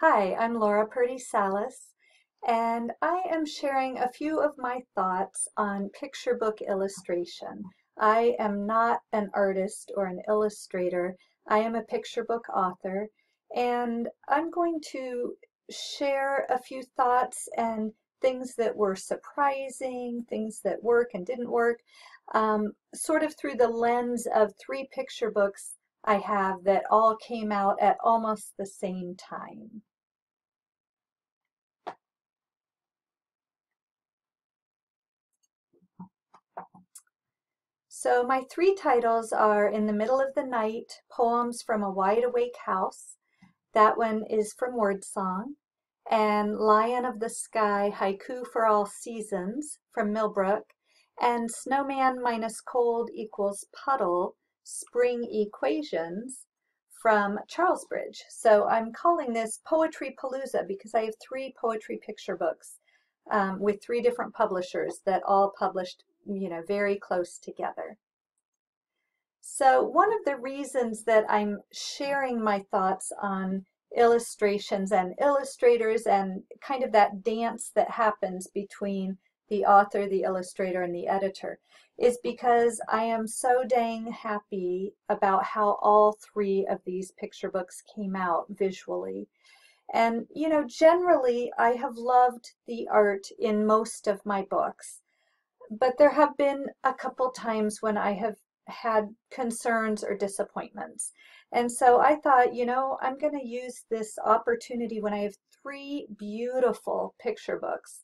Hi, I'm Laura Purdy Salas, and I am sharing a few of my thoughts on picture book illustration. I am not an artist or an illustrator. I am a picture book author, and I'm going to share a few thoughts and things that were surprising, things that work and didn't work, sort of through the lens of three picture books I have that all came out at almost the same time. So my three titles are In the Middle of the Night, Poems from a Wide Awake House. That one is from Wordsong. And Lion of the Sky, Haiku for All Seasons from Millbrook. And Snowman minus Cold equals Puddle, Spring Equations from Charlesbridge. So I'm calling this PoetryPalooza because I have three poetry picture books with three different publishers that all published very close together. So one of the reasons that I'm sharing my thoughts on illustrations and illustrators and kind of that dance that happens between the author, the illustrator, and the editor is because I am so dang happy about how all three of these picture books came out visually. And, generally I have loved the art in most of my books. But there have been a couple times when I have had concerns or disappointments. And so I thought, I'm going to use this opportunity when I have three beautiful picture books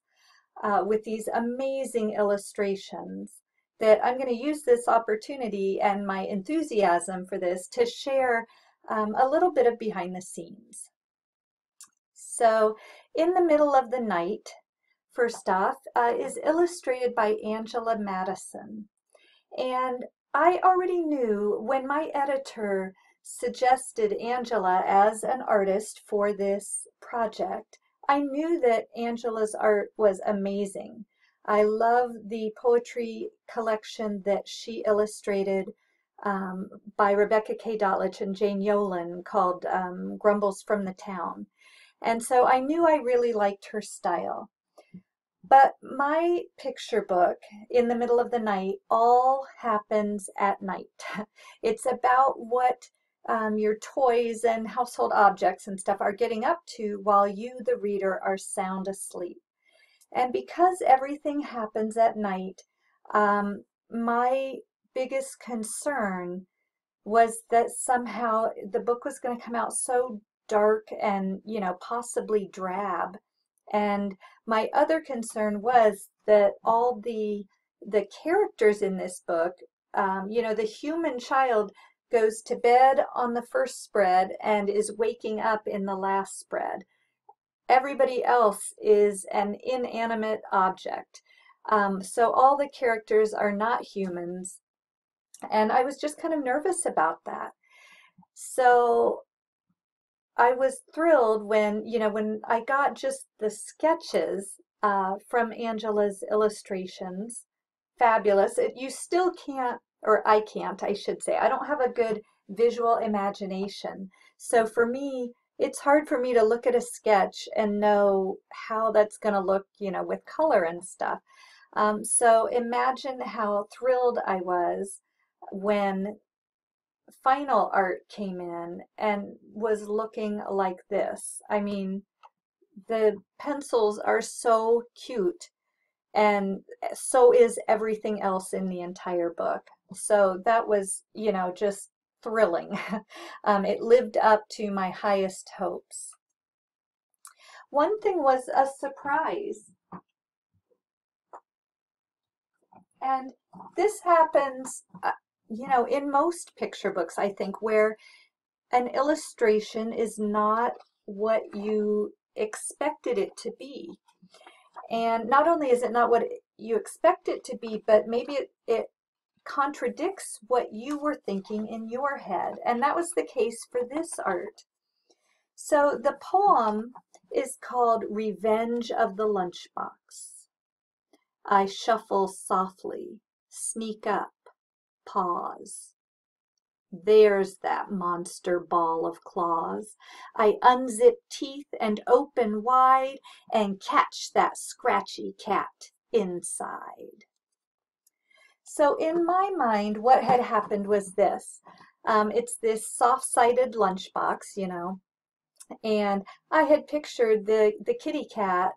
with these amazing illustrations, that I'm going to use this opportunity and my enthusiasm for this to share a little bit of behind the scenes. So, In the Middle of the Night, first off, is illustrated by Angela Madison. And I already knew when my editor suggested Angela as an artist for this project, I knew that Angela's art was amazing. I love the poetry collection that she illustrated by Rebecca K. Dotlich and Jane Yolen called Grumbles from the Town. And so I knew I really liked her style. But my picture book, In the Middle of the Night, all happens at night. It's about what your toys and household objects and stuff are getting up to while you, the reader, are sound asleep. And because everything happens at night, my biggest concern was that somehow the book was going to come out so dark and, possibly drab. And my other concern was that all the characters in this book, the human child goes to bed on the first spread and is waking up in the last spread. Everybody else is an inanimate object. So all the characters are not humans. And I was just kind of nervous about that. So I was thrilled when I got just the sketches from Angela's illustrations. Fabulous. You still can't, or I can't, I should say. I don't have a good visual imagination. So for me, it's hard for me to look at a sketch and know how that's going to look, with color and stuff. So imagine how thrilled I was when final art came in and was looking like this. I mean, the pencils are so cute, and so is everything else in the entire book. So that was, just thrilling. It lived up to my highest hopes. One thing was a surprise, and this happens, in most picture books, I think, where an illustration is not what you expected it to be. And not only is it not what you expect it to be, but maybe it contradicts what you were thinking in your head. And that was the case for this art. So the poem is called Revenge of the Lunchbox. I shuffle softly, sneak up, pause. There's that monster ball of claws. I unzip teeth and open wide and catch that scratchy cat inside. So in my mind, what had happened was this. It's this soft-sided lunchbox, you know, and I had pictured the kitty cat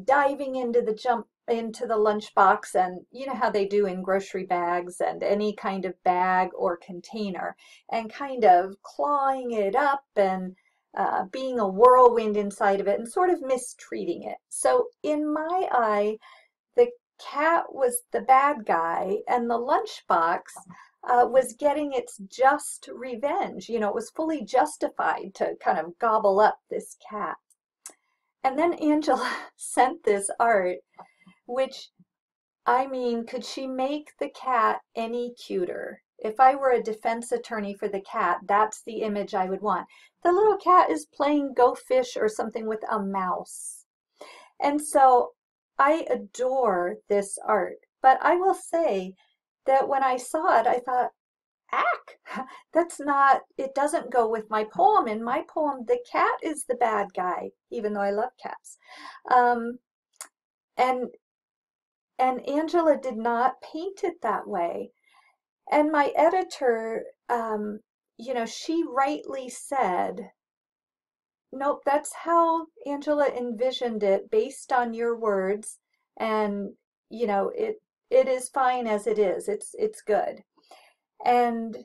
diving into the lunchbox, and you know how they do in grocery bags and any kind of bag or container, and kind of clawing it up and being a whirlwind inside of it and sort of mistreating it. So in my eye, the cat was the bad guy, and the lunchbox was getting its just revenge. You know, it was fully justified to kind of gobble up this cat. And then Angela sent this art, which, I mean, could she make the cat any cuter? If I were a defense attorney for the cat, that's the image I would want. The little cat is playing Go Fish or something with a mouse. And so I adore this art, but I will say that when I saw it, I thought, ack, that's not, it doesn't go with my poem. In my poem, the cat is the bad guy, even though I love cats. Um, and Angela did not paint it that way. And my editor, you know, she rightly said, nope, that's how Angela envisioned it based on your words, and you know, it is fine as it is. It's good. And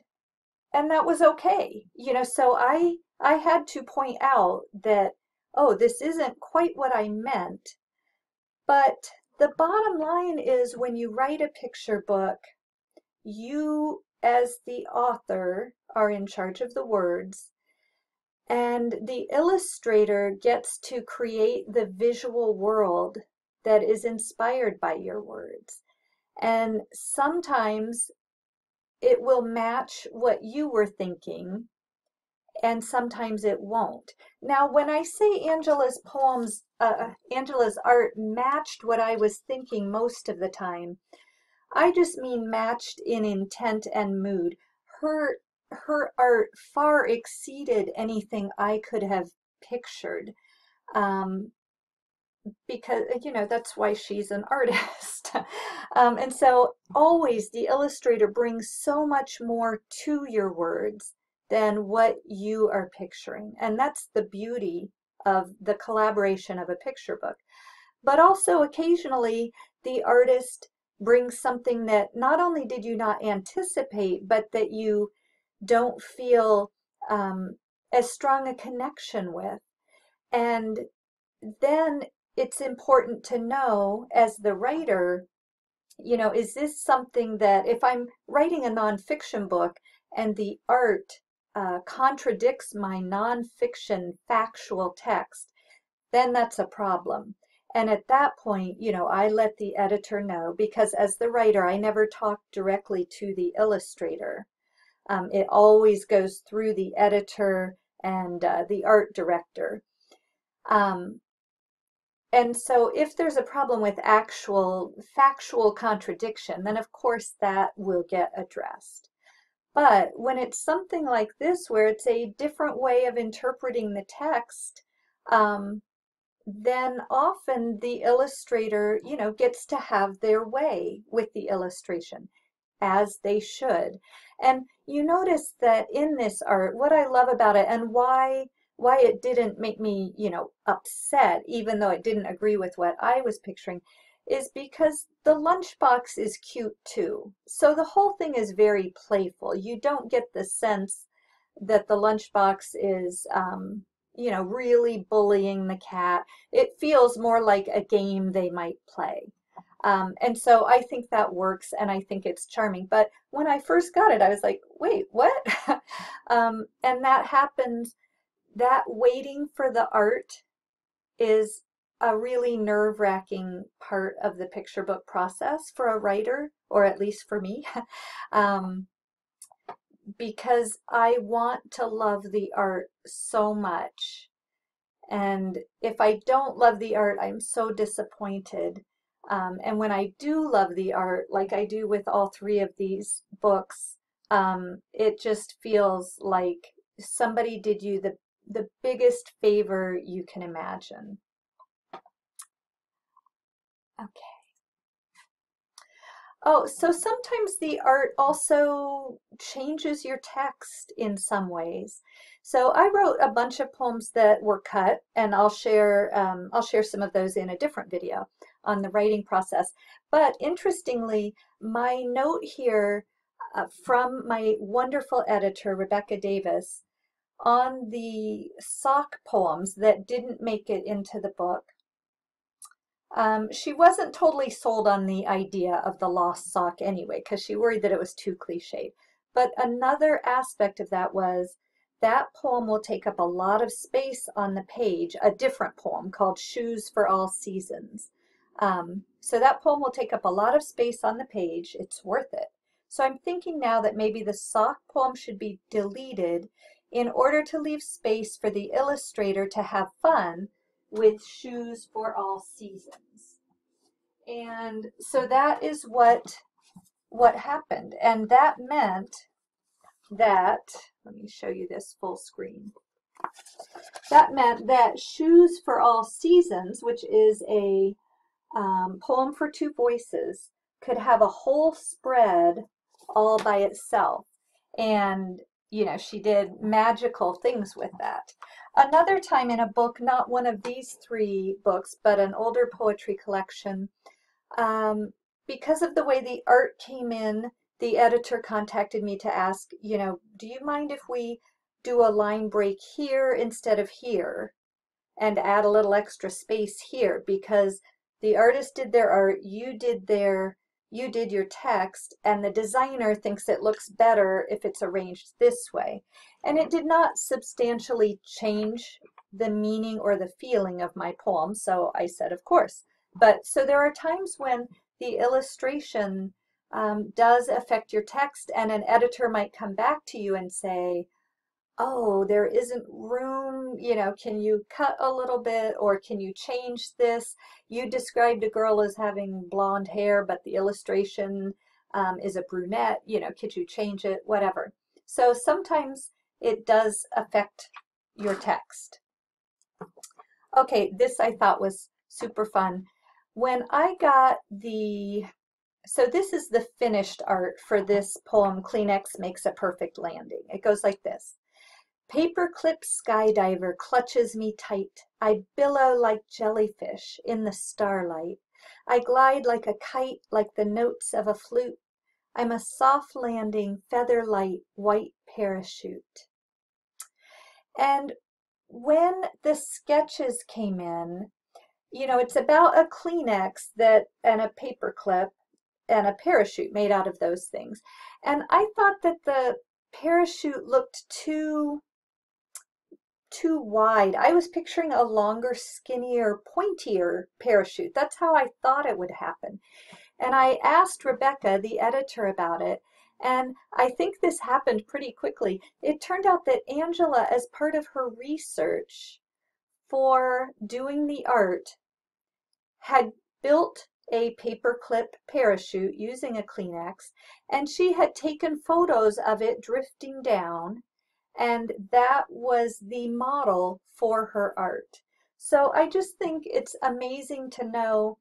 that was okay. You know, so I had to point out that, oh, this isn't quite what I meant. But the bottom line is, when you write a picture book, you as the author are in charge of the words, and the illustrator gets to create the visual world that is inspired by your words. And sometimes it will match what you were thinking, and sometimes it won't. Now, when I say Angela's poems, Angela's art matched what I was thinking most of the time, I just mean matched in intent and mood. Her art far exceeded anything I could have pictured, because, you know, that's why she's an artist. And so always the illustrator brings so much more to your words than what you are picturing. And that's the beauty of the collaboration of a picture book. But also occasionally the artist brings something that not only did you not anticipate, but that you don't feel as strong a connection with. And then it's important to know, as the writer, you know, is this something that, if I'm writing a nonfiction book and the art contradicts my nonfiction factual text, then that's a problem. And at that point, you know, I let the editor know, because as the writer, I never talk directly to the illustrator. It always goes through the editor and the art director. And so if there's a problem with actual factual contradiction, then of course that will get addressed. But when it's something like this, where it's a different way of interpreting the text, then often the illustrator, you know, gets to have their way with the illustration, as they should. And you notice that in this art, what I love about it, and why it didn't make me, you know, upset, even though it didn't agree with what I was picturing, is because the lunchbox is cute too. So the whole thing is very playful. You don't get the sense that the lunchbox is, you know, really bullying the cat. It feels more like a game they might play. And so I think that works, and I think it's charming. But when I first got it, I was like, wait, what? And that happens, that waiting for the art is a really nerve-wracking part of the picture book process for a writer, or at least for me, because I want to love the art so much. And if I don't love the art, I'm so disappointed. And when I do love the art, like I do with all three of these books, It just feels like somebody did you the biggest favor you can imagine. Okay. Oh, so sometimes the art also changes your text in some ways. So I wrote a bunch of poems that were cut, and I'll share some of those in a different video on the writing process. But interestingly, my note here from my wonderful editor, Rebecca Davis, on the sock poems that didn't make it into the book. She wasn't totally sold on the idea of the lost sock anyway, because she worried that it was too cliched. But another aspect of that was that poem will take up a lot of space on the page, a different poem called Shoes for All Seasons. So that poem will take up a lot of space on the page. It's worth it. So I'm thinking now that maybe the sock poem should be deleted in order to leave space for the illustrator to have fun with Shoes for All Seasons. And so that is what happened. And that meant that, let me show you this full screen. That meant that Shoes for All Seasons, which is a poem for two voices, could have a whole spread all by itself. And, you know, she did magical things with that. Another time in a book, not one of these three books, but an older poetry collection, because of the way the art came in, the editor contacted me to ask, you know, do you mind if we do a line break here instead of here and add a little extra space here? Because the artist did their art, you did your text, and the designer thinks it looks better if it's arranged this way. And it did not substantially change the meaning or the feeling of my poem, so I said, of course. But so there are times when the illustration does affect your text, and an editor might come back to you and say, oh, there isn't room, you know, can you cut a little bit, or can you change this? You described a girl as having blonde hair, but the illustration is a brunette, you know, could you change it, whatever. So sometimes it does affect your text. Okay, this I thought was super fun. When I got so this is the finished art for this poem, Kleenex Makes a Perfect Landing. It goes like this. Paperclip skydiver clutches me tight. I billow like jellyfish in the starlight. I glide like a kite, like the notes of a flute. I'm a soft landing, feather light, white parachute. And when the sketches came in, you know, it's about a Kleenex and a paperclip and a parachute made out of those things. And I thought that the parachute looked too wide. I was picturing a longer, skinnier, pointier parachute. That's how I thought it would happen. And I asked Rebecca, the editor, about it, and I think this happened pretty quickly. It turned out that Angela, as part of her research for doing the art, had built a paperclip parachute using a Kleenex, and she had taken photos of it drifting down, and that was the model for her art. So I just think it's amazing to know,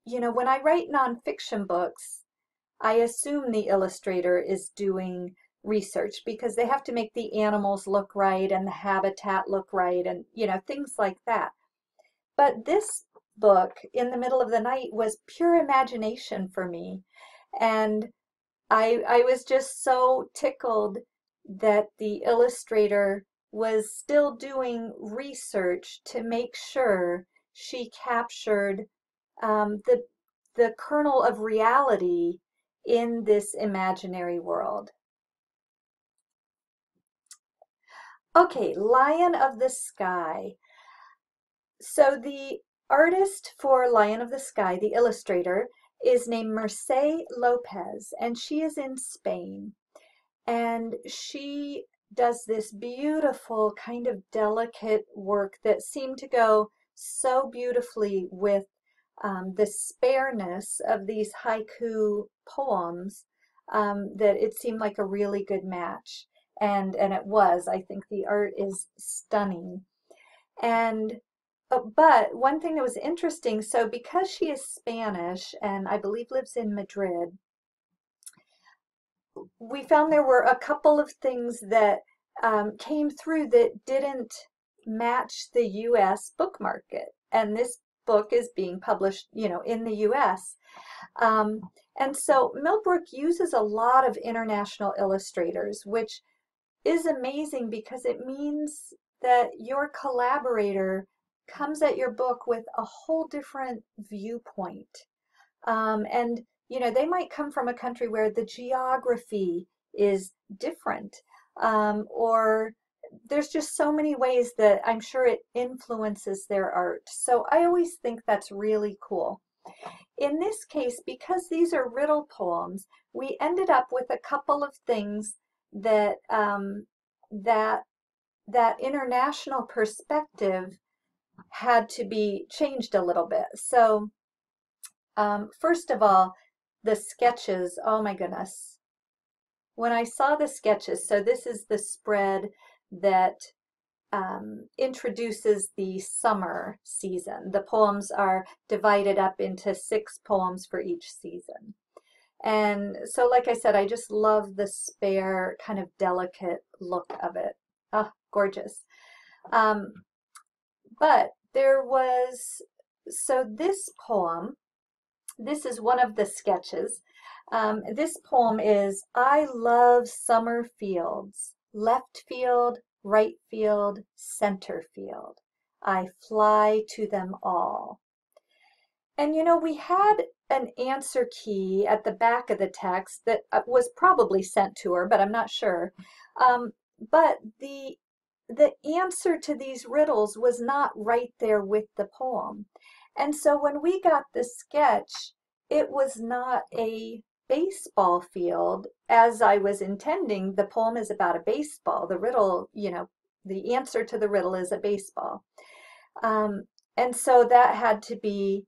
you know, when I write nonfiction books, I assume the illustrator is doing research because they have to make the animals look right and the habitat look right and, you know, things like that. But this book, In the Middle of the Night, was pure imagination for me. And I was just so tickled that the illustrator was still doing research to make sure she captured the kernel of reality in this imaginary world. Okay, Lion of the Sky. So the artist for Lion of the Sky, the illustrator, is named Mercé Lopez, and she is in Spain. And she does this beautiful kind of delicate work that seemed to go so beautifully with the spareness of these haiku poems. that it seemed like a really good match. And it was. I think the art is stunning. And but one thing that was interesting, so because she is Spanish and I believe lives in Madrid, we found there were a couple of things that came through that didn't match the US book market. And this book is being published, in the US. Um, and so Millbrook uses a lot of international illustrators, which is amazing because it means that your collaborator comes at your book with a whole different viewpoint. And they might come from a country where the geography is different, or there's just so many ways that I'm sure it influences their art. So I always think that's really cool. In this case, because these are riddle poems, we ended up with a couple of things that that that international perspective had to be changed a little bit. So first of all, the sketches, oh my goodness. When I saw the sketches, so this is the spread that introduces the summer season. The poems are divided up into 6 poems for each season. And so, like I said, I just love the spare, kind of delicate look of it. Ah, gorgeous. But there was, so this poem, this is one of the sketches. This poem is, I love summer fields, left field, right field, center field. I fly to them all. And we had an answer key at the back of the text that was probably sent to her, but I'm not sure. But the answer to these riddles was not right there with the poem. And so when we got the sketch, it was not a baseball field as I was intending. The poem is about a baseball. The riddle, the answer to the riddle is a baseball. And so that had to be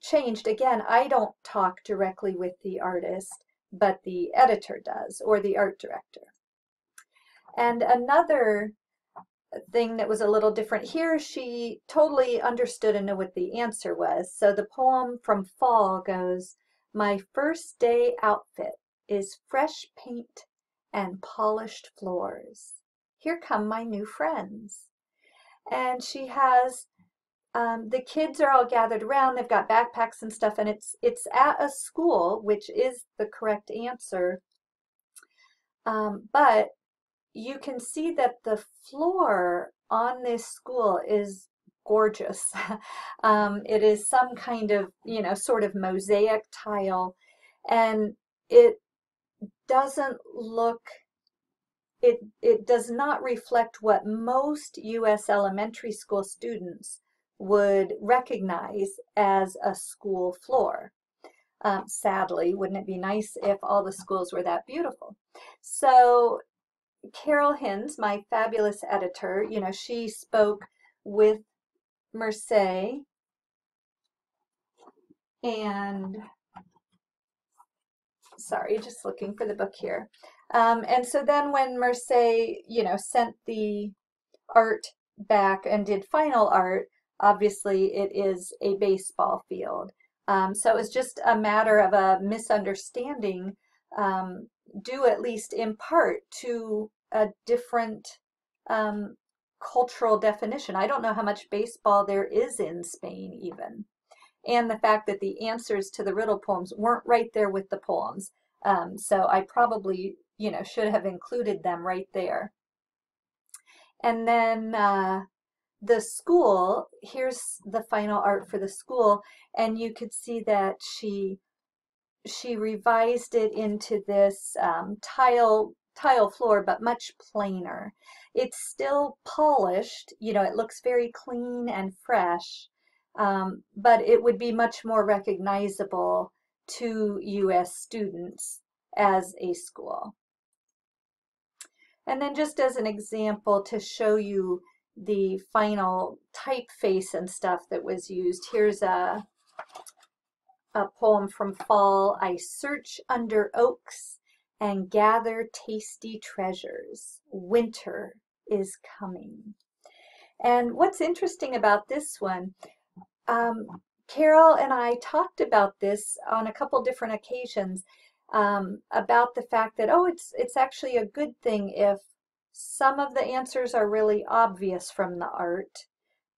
changed. Again, I don't talk directly with the artist, but the editor does, or the art director. And another thing that was a little different here, she totally understood and knew what the answer was. So the poem from Fall goes, my first day outfit is fresh paint and polished floors. Here come my new friends. And she has the kids are all gathered around. They've got backpacks and stuff, and it's at a school, which is the correct answer. But you can see that the floor on this school is gorgeous. It is some kind of, sort of mosaic tile, and it doesn't look, it does not reflect what most U.S. elementary school students would recognize as a school floor. Sadly, wouldn't it be nice if all the schools were that beautiful? So Carol Hinds, my fabulous editor, she spoke with Mercé, and sorry, just looking for the book here. And so then when Mercé, sent the art back and did final art, obviously it is a baseball field. So it was just a matter of a misunderstanding, due at least in part to a different cultural definition. I don't know how much baseball there is in Spain even. And the fact that the answers to the riddle poems weren't right there with the poems. So I probably, should have included them right there. And then the school, here's the final art for the school, and you could see that she revised it into this tile floor, but much plainer. It's still polished, it looks very clean and fresh, but it would be much more recognizable to U.S. students as a school. And then just as an example to show you the final typeface and stuff that was used, here's a a poem from fall. I search under oaks and gather tasty treasures. Winter is coming. And what's interesting about this one, um, Carol and I talked about this on a couple different occasions, about the fact that, oh, it's actually a good thing if some of the answers are really obvious from the art,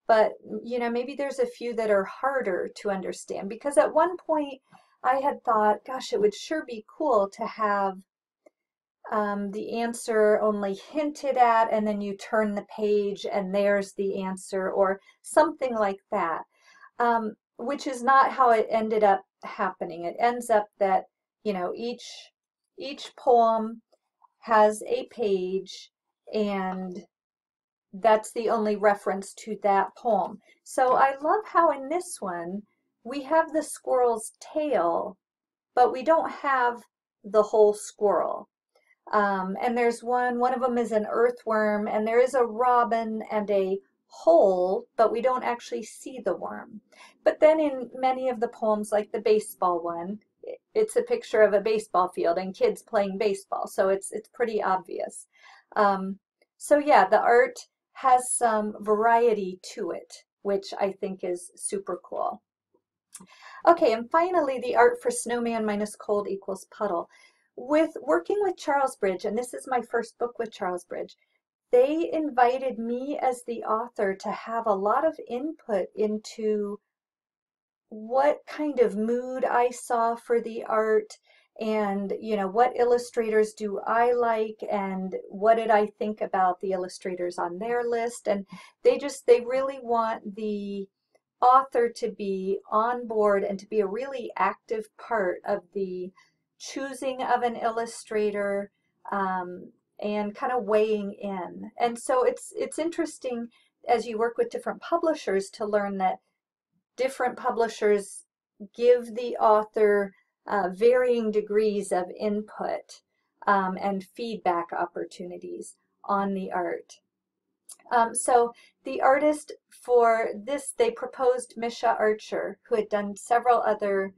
but maybe there's a few that are harder to understand. Because at one point I had thought, gosh, it would sure be cool to have the answer only hinted at, and then you turn the page and there's the answer, or something like that, which is not how it ended up happening. It ends up that each poem has a page, and that's the only reference to that poem. So I love how in this one we have the squirrel's tail, but we don't have the whole squirrel. And there's one of them is an earthworm, and there is a robin and a hole, but we don't actually see the worm. But then in many of the poems, like the baseball one, it's a picture of a baseball field and kids playing baseball, so it's pretty obvious. So yeah, the art has some variety to it, which I think is super cool. Okay, and finally, the art for snowman minus cold equals puddle. With working with Charles Bridge, and this is my first book with Charles Bridge, they invited me as the author to have a lot of input into what kind of mood I saw for the art, and what illustrators do I like, and what did I think about the illustrators on their list. And they really want the author to be on board and to be a really active part of the choosing of an illustrator, and kind of weighing in. And so it's interesting as you work with different publishers to learn that different publishers give the author varying degrees of input, and feedback opportunities on the art. So the artist for this, they proposed Misha Archer, who had done several other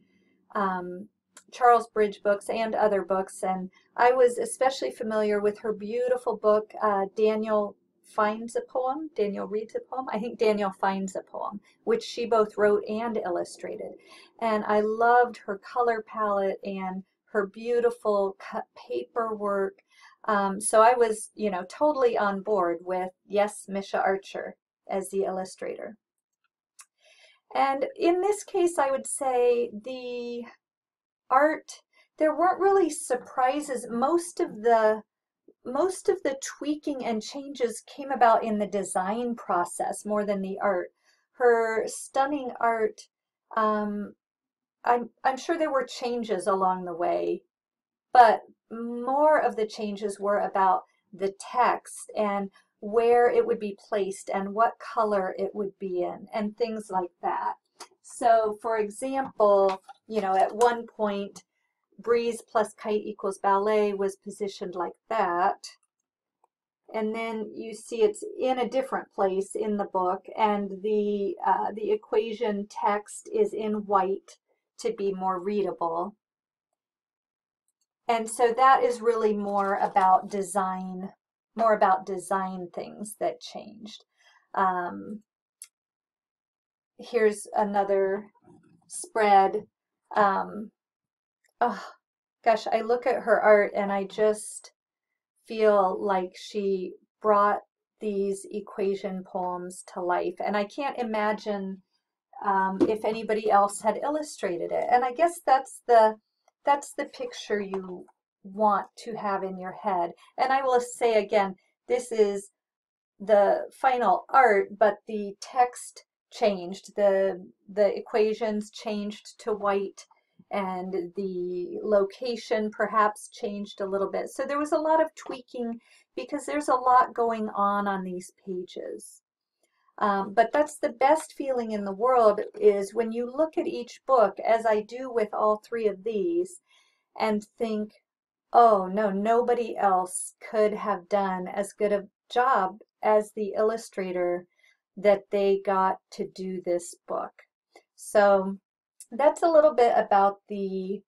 Charles Bridge books and other books, and I was especially familiar with her beautiful book, Daniel Finds a Poem, Daniel Reads a Poem, I think Daniel Finds a Poem, which she both wrote and illustrated. And I loved her color palette and her beautiful cut paperwork. So I was, totally on board with, yes, Misha Archer as the illustrator. And in this case, I would say the art, there weren't really surprises. Most of the tweaking and changes came about in the design process more than the art. Her stunning art, I'm sure there were changes along the way, but more of the changes were about the text and where it would be placed and what color it would be in and things like that. So for example, at one point, breeze plus kite equals ballet was positioned like that. And then you see it's in a different place in the book, and the equation text is in white to be more readable. And so that is really more about design things that changed. Here's another spread. Oh gosh, I look at her art and I just feel like she brought these equation poems to life, and I can't imagine if anybody else had illustrated it. And I guess that's the picture you want to have in your head. And I will say again, this is the final art, but the text changed, the equations changed to white, and the location perhaps changed a little bit. So there was a lot of tweaking because there's a lot going on these pages. But that's the best feeling in the world, is when you look at each book, as I do with all three of these, and think, oh no, nobody else could have done as good a job as the illustrator that they got to do this book. So That's a little bit about the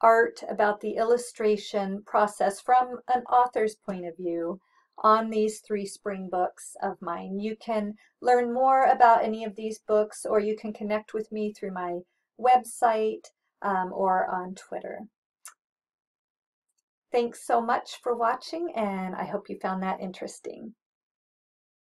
art, about the illustration process from an author's point of view on these 3 spring books of mine. You can learn more about any of these books, or you can connect with me through my website or on Twitter. Thanks so much for watching, and I hope you found that interesting.